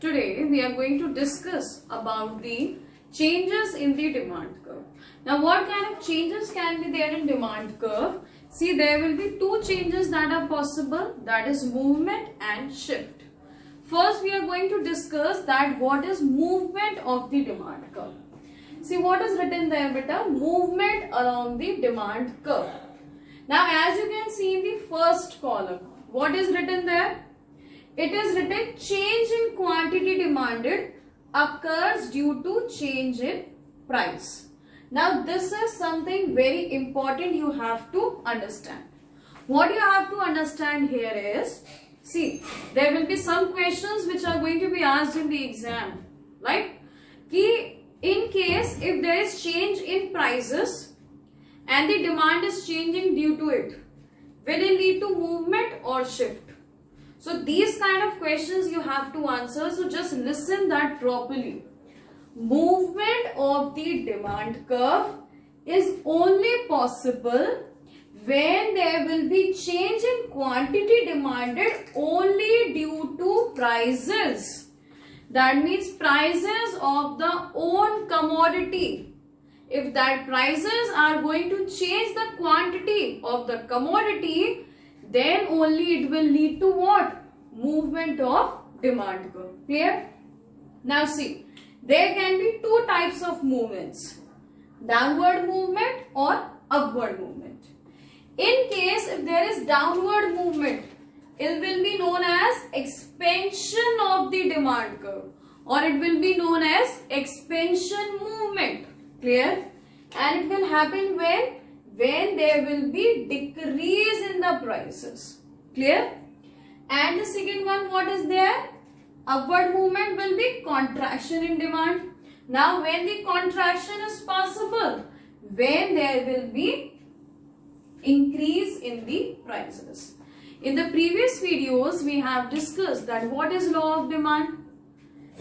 Today we are going to discuss about the changes in the demand curve. Now what kind of changes can be there in demand curve? See, there will be two changes that are possible, that is movement and shift. First we are going to discuss that what is movement of the demand curve. See what is written there beta, movement along the demand curve. Now as you can see in the first column, what is written there? It is written change in quantity demanded occurs due to change in price. Now this is something very important you have to understand. What you have to understand here is, see, there will be some questions which are going to be asked in the exam, right? Ki in case if there is change in prices and the demand is changing due to it, will it lead to movement or shift? So these kind of questions you have to answer. So just listen that properly. Movement of the demand curve is only possible when there will be change in quantity demanded only due to prices. That means prices of the own commodity. If that prices are going to change the quantity of the commodity, then only it will lead to what? Movement of demand curve. Clear? Now see, there can be two types of movements. Downward movement or upward movement. In case if there is downward movement, it will be known as expansion of the demand curve, or it will be known as expansion movement. Clear? And it will happen when there will be decrease in the prices. Clear? And the second one, what is there? Upward movement will be contraction in demand. Now when the contraction is possible, when there will be increase in the prices. In the previous videos we have discussed that what is law of demand?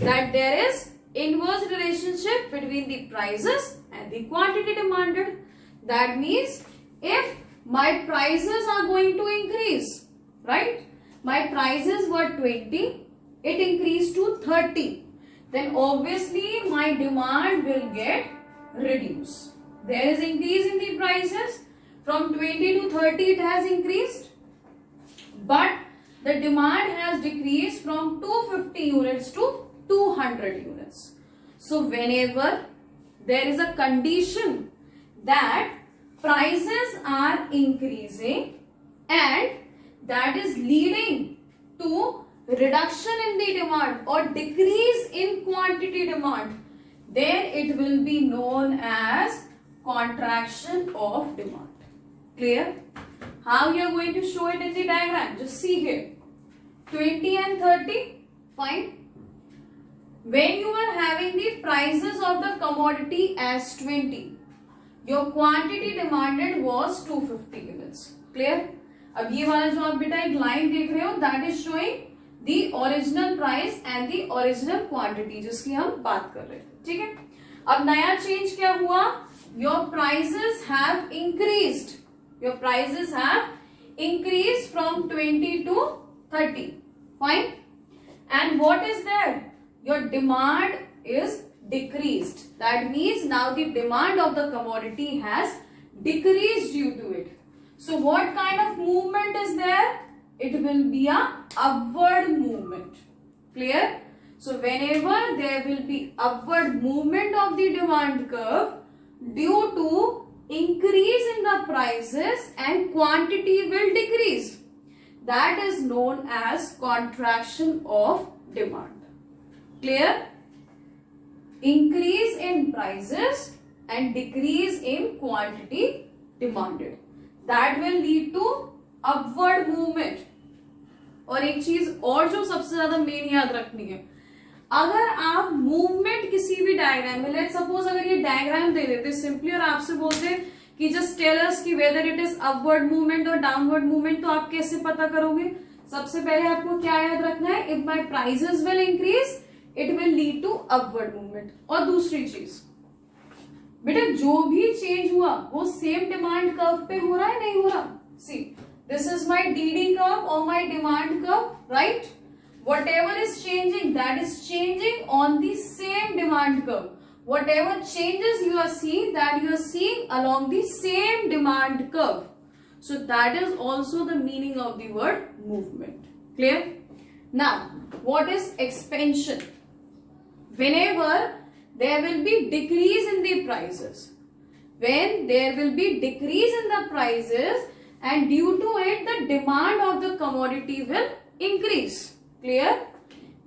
That there is inverse relationship between the prices and the quantity demanded. That means if my prices are going to increase, right? My prices were 20, it increased to 30. Then obviously my demand will get reduced. There is increase in the prices. From 20 to 30 it has increased. But the demand has decreased from 250 units to 200 units. So whenever there is a condition that prices are increasing and that is leading to reduction in the demand or decrease in quantity demand, then it will be known as contraction of demand. Clear? How you are going to show it in the diagram? Just see here. 20 and 30, fine. When you are having the prices of the commodity as 20, your quantity demanded was 250 units. Clear? अब ये वाला जो आप बेटा एक line देख रहे हो, that is showing the original price and the original quantity जिसकी हम बात कर रहे थे. ठीक है? अब नया चेंज क्या हुआ? Your prices have increased. Your prices have increased from 20 to 30. Fine? And what is there? Your demand is decreased. That means now the demand of the commodity has decreased due to it. So what kind of movement is there? It will be a upward movement. Clear? So whenever there will be upward movement of the demand curve due to increase in the prices and quantity will decrease, that is known as contraction of demand. Clear? Increase in prices and decrease in quantity demanded, that will lead to upward movement. और एक चीज और जो सबसे ज्यादा main याद रखनी है, अगर आप मूवमेंट किसी भी डायग्राम में, लेट सपोज अगर ये डायग्राम दे देते सिंपली और आपसे बोलते कि जस्ट टेल अस कि whether it is upward movement और डाउनवर्ड मूवमेंट, तो आप कैसे पता करोगे? सबसे पहले आपको क्या याद रखना है? If my prices will increase it will lead to upward movement. और दूसरी चीज बेटा, जो भी चेंज हुआ वो सेम डिमांड कर्व पे हो रहा है नहीं हो रहा? See, this is my DD curve और my demand curve, right? Whatever is changing, that is on the same demand curve. Whatever changes you are seeing, that you are seeing along the same demand curve. So that is also the meaning of the word movement. Clear? Now, what is expansion? Whenever there will be decrease in the prices, when there will be decrease in the prices, and due to it the demand of the commodity will increase. Clear?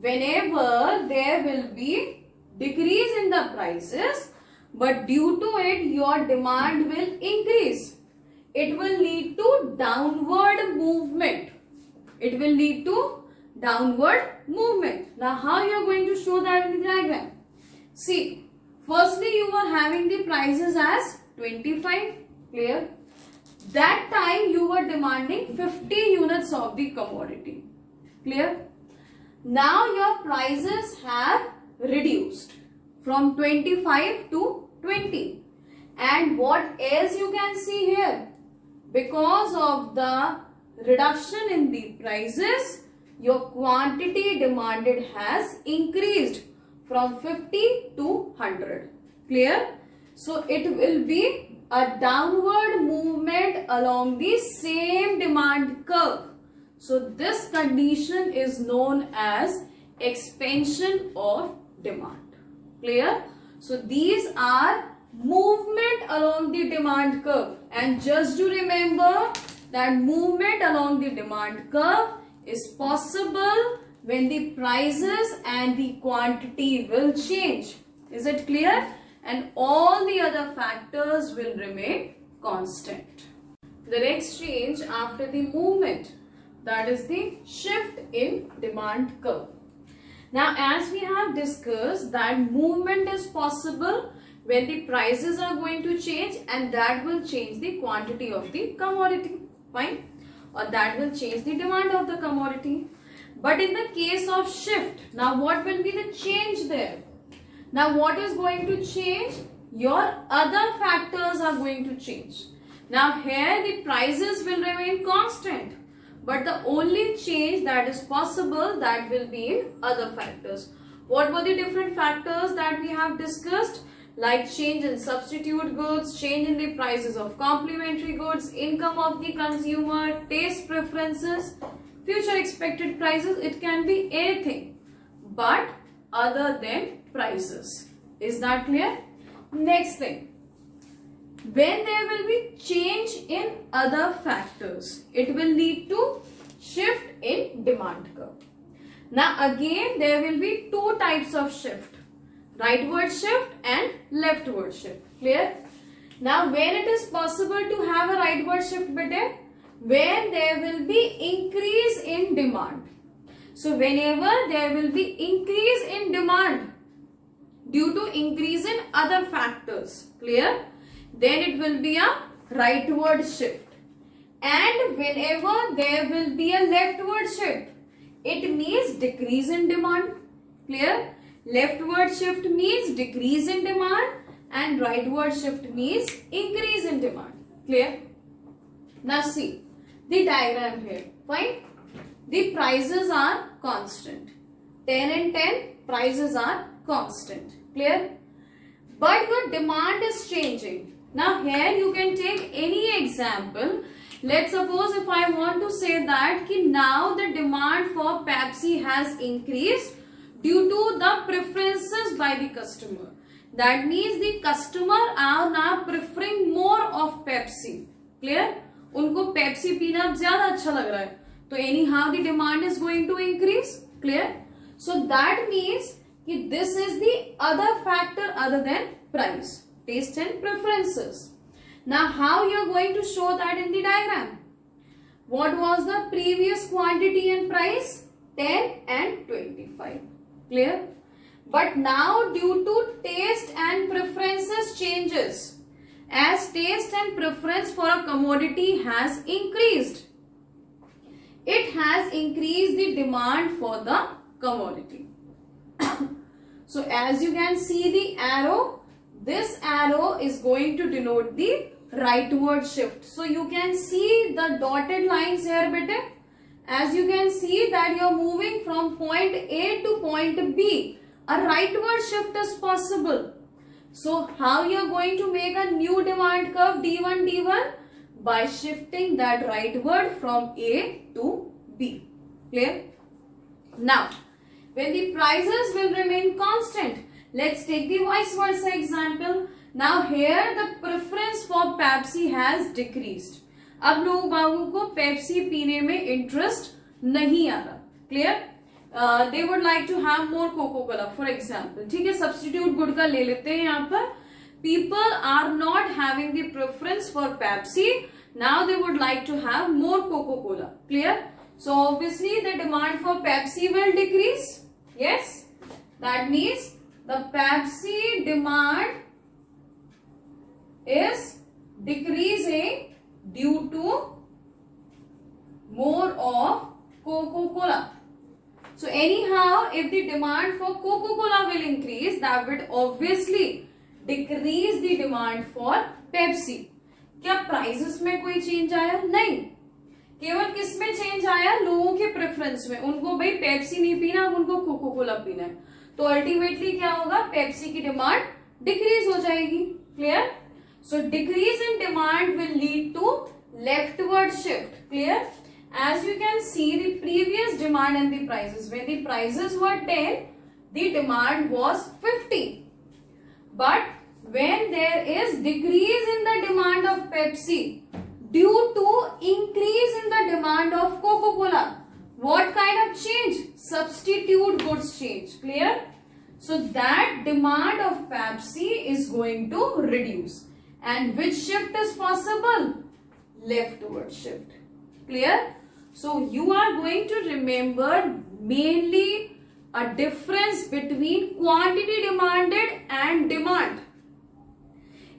Whenever there will be decrease in the prices, but due to it your demand will increase, it will lead to downward movement. It will lead to downward movement. Now how you are going to show that in the diagram? See, firstly you were having the prices as 25. Clear? That time you were demanding 50 units of the commodity. Clear? Now your prices have reduced from 25 to 20. And what else you can see here? Because of the reduction in the prices, your quantity demanded has increased from 50 to 100. Clear? So it will be a downward movement along the same demand curve. So this condition is known as expansion of demand. Clear? So these are movement along the demand curve, and just to remember that movement along the demand curve is possible when the prices and the quantity will change. Is it clear? And all the other factors will remain constant. The next change after the movement, that is the shift in demand curve. Now as we have discussed that movement is possible when the prices are going to change, and that will change the quantity of the commodity. Fine? Or that will change the demand of the commodity. But in the case of shift, now what will be the change there? Now what is going to change? Your other factors are going to change. Now here the prices will remain constant, but the only change that is possible, that will be in other factors. What were the different factors that we have discussed? Like change in substitute goods, change in the prices of complementary goods, income of the consumer, taste preferences, future expected prices. It can be anything but other than prices. Is that clear? Next thing, when there will be change in other factors, it will lead to shift in demand curve. Now again there will be two types of shift: rightward shift and leftward shift. Clear? Now when it is possible to have a rightward shift, beta? When there will be increase in demand. So whenever there will be increase in demand due to increase in other factors, clear? Then it will be a rightward shift. And whenever there will be a leftward shift, it means decrease in demand. Clear? Leftward shift means decrease in demand and rightward shift means increase in demand. Clear? Now see the diagram here. Fine? The prices are constant. 10 and 10 prices are constant. Clear? But your demand is changing. Now here you can take any example. Let's suppose if I want to say that now the demand for Pepsi has increased due to the preferences by the customer. That means the customer are now preferring more of Pepsi. Clear? उनको Pepsi पीना ज़्यादा अच्छा लग रहा है. So anyhow the demand is going to increase. Clear? So that means कि this is the other factor other than price, taste and preferences. Now how you are going to show that in the diagram? What was the previous quantity and price? 10 and 25. Clear? But now due to taste and preferences changes, as taste and preference for a commodity has increased, it has increased the demand for the commodity. So as you can see the arrow, this arrow is going to denote the rightward shift. So you can see the dotted lines here, beta. As you can see that you are moving from point A to point B, a rightward shift is possible. So how you are going to make a new demand curve D1 D1? By shifting that rightward from A to B. Clear? Now, when the prices will remain constant, let's take the vice versa example. Now here the preference for Pepsi has decreased. अब लोगों को Pepsi पीने में interest नहीं आ रहा. Clear? They would like to have more Coca-Cola, for example. ठीक है, substitute good का ले लेते हैं यहाँ पर. People are not having the preference for Pepsi. Now they would like to have more Coca-Cola. Clear? So obviously the demand for Pepsi will decrease. Yes? That means the Pepsi demand is decreasing due to more of Coca-Cola. So anyhow, if the demand for Coca-Cola will increase, that would obviously decrease the demand for Pepsi. क्या prices में कोई change आया? नहीं. केवल किस में change आया? लोगों के प्रेफरेंस में. उनको भाई पेप्सी नहीं पीना, अब उनको कोको कोला पीना है. तो अल्टीमेटली क्या होगा? पेप्सी की डिमांड डिक्रीज हो जाएगी. Clear? So decrease in demand will lead to leftward shift. Clear? As you can see, the previous demand and the prices, when the prices were 10, the demand was 50. But when there is decrease in the demand of Pepsi due to increase in the demand of Coca-Cola, what kind of change? Substitute goods change. Clear? So that demand of Pepsi is going to reduce. And which shift is possible? Leftward shift. Clear? So you are going to remember mainly a difference between quantity demanded and demand.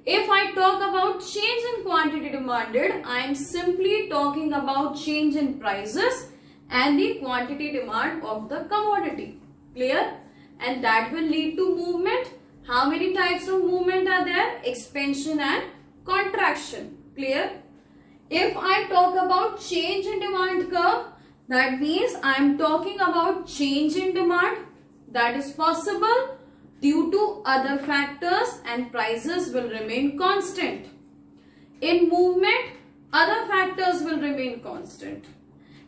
If I talk about change in quantity demanded, I am simply talking about change in prices and the quantity demand of the commodity. Clear? And that will lead to movement. How many types of movement are there? Expansion and contraction. Clear? If I talk about change in demand curve, that means I am talking about change in demand that is possible due to other factors and prices will remain constant. In movement, other factors will remain constant.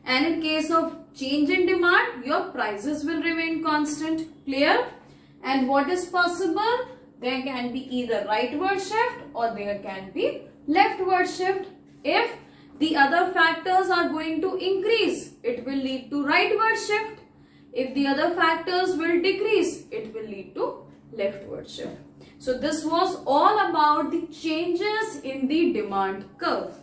And in case of change in demand, your prices will remain constant. Clear? And what is possible? There can be either rightward shift or there can be leftward shift. If the other factors are going to increase, it will lead to rightward shift. If the other factors will decrease, it will lead to leftward shift. So this was all about the changes in the demand curve.